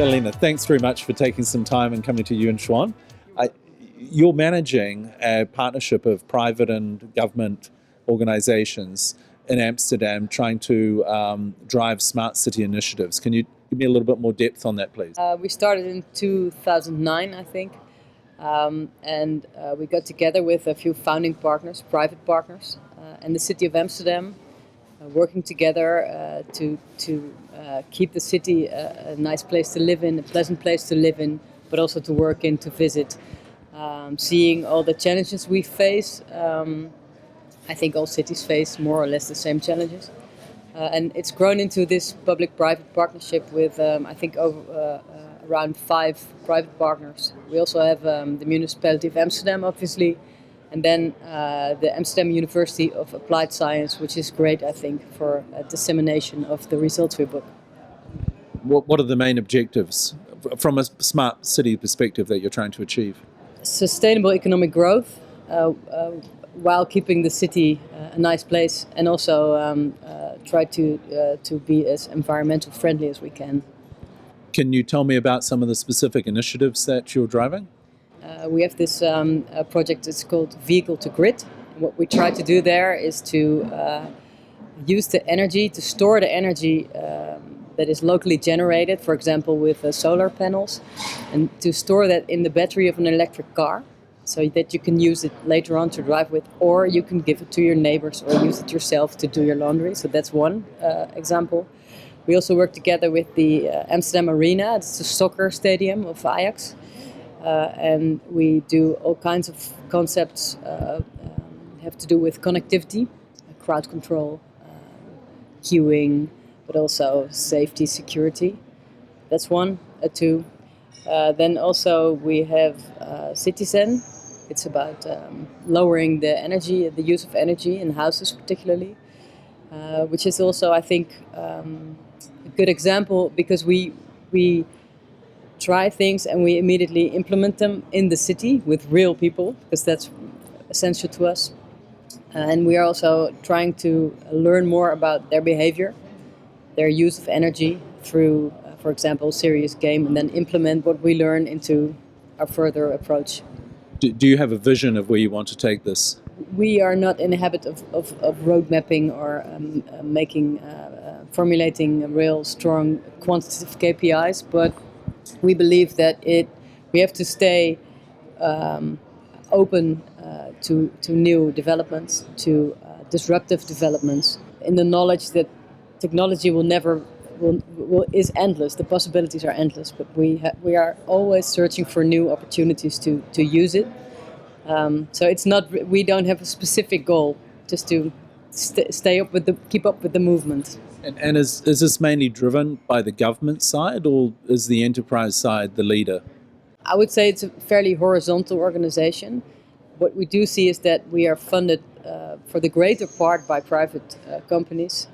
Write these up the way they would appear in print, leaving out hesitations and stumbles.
Cathelijne, thanks very much for taking some time and coming to Yuan. You're managing a partnership of private and government organisations in Amsterdam trying to drive smart city initiatives. Can you give me a little bit more depth on that, please? We started in 2009, I think, and we got together with a few founding partners, private partners, and the city of Amsterdam, working together to keep the city a nice place to live in, a pleasant place to live in, but also to work in, to visit. Seeing all the challenges we face, I think all cities face more or less the same challenges. And it's grown into this public-private partnership with, I think, around 5 private partners. We also have the municipality of Amsterdam, obviously, and then the Amsterdam University of Applied Science, which is great, I think, for dissemination of the results we book. What are the main objectives from a smart city perspective that you're trying to achieve? Sustainable economic growth while keeping the city a nice place, and also try to be as environmental friendly as we can. Can you tell me about some of the specific initiatives that you're driving? We have this project that's called Vehicle to Grid. What we try to do there is to use the energy, to store the energy that is locally generated, for example with solar panels, and to store that in the battery of an electric car so that you can use it later on to drive with, or you can give it to your neighbors or use it yourself to do your laundry. So that's one example. We also work together with the Amsterdam Arena. It's the soccer stadium of Ajax. And we do all kinds of concepts have to do with connectivity, crowd control, queuing, but also safety, security. That's one. Two. Then also we have Citizen. It's about lowering the energy, the use of energy in houses particularly, which is also, I think, a good example because we try things and we immediately implement them in the city with real people, because that's essential to us. And we are also trying to learn more about their behavior, their use of energy through, for example, a serious game, and then implement what we learn into our further approach. Do you have a vision of where you want to take this? We are not in the habit of road mapping or formulating real strong quantitative KPIs, but we believe that we have to stay open to new developments, to disruptive developments, in the knowledge that technology is endless. The possibilities are endless, but we are always searching for new opportunities to use it. So it's not, we don't have a specific goal, just to keep up with the movement. And is this mainly driven by the government side, or is the enterprise side the leader? I would say it's a fairly horizontal organization. What we do see is that we are funded for the greater part by private companies,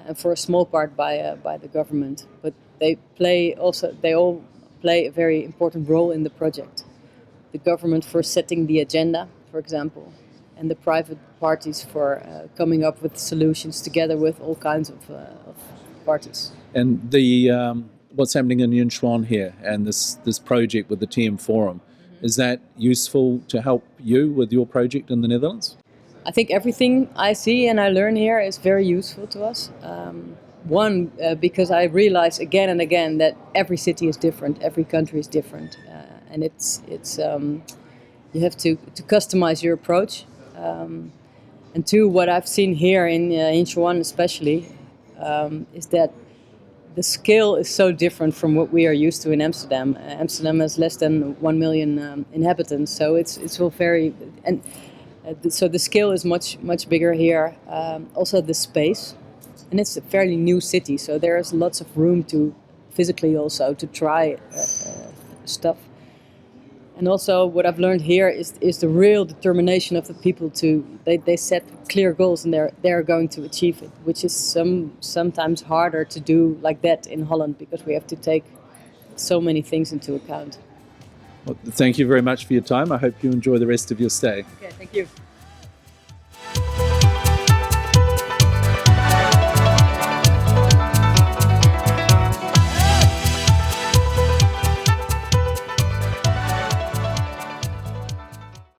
and for a small part by the government. But they all play a very important role in the project. The government for setting the agenda, for example, and the private parties for coming up with solutions together with all kinds of parties. And what's happening in Yuan here and this project with the TM Forum, is that useful to help you with your project in the Netherlands? I think everything I see and I learn here is very useful to us. One, because I realize again and again that every city is different, every country is different, and it's you have to customize your approach. And two, what I've seen here in Yuan especially is that the scale is so different from what we are used to in Amsterdam. Amsterdam has less than 1 million inhabitants, so it's all very, and so the scale is much bigger here. Also the space, and it's a fairly new city, so there's lots of room to physically also to try stuff. And also what I've learned here is the real determination of the people they set clear goals and they're going to achieve it, which is sometimes harder to do like that in Holland because we have to take so many things into account. Well, thank you very much for your time. I hope you enjoy the rest of your stay. Okay, thank you.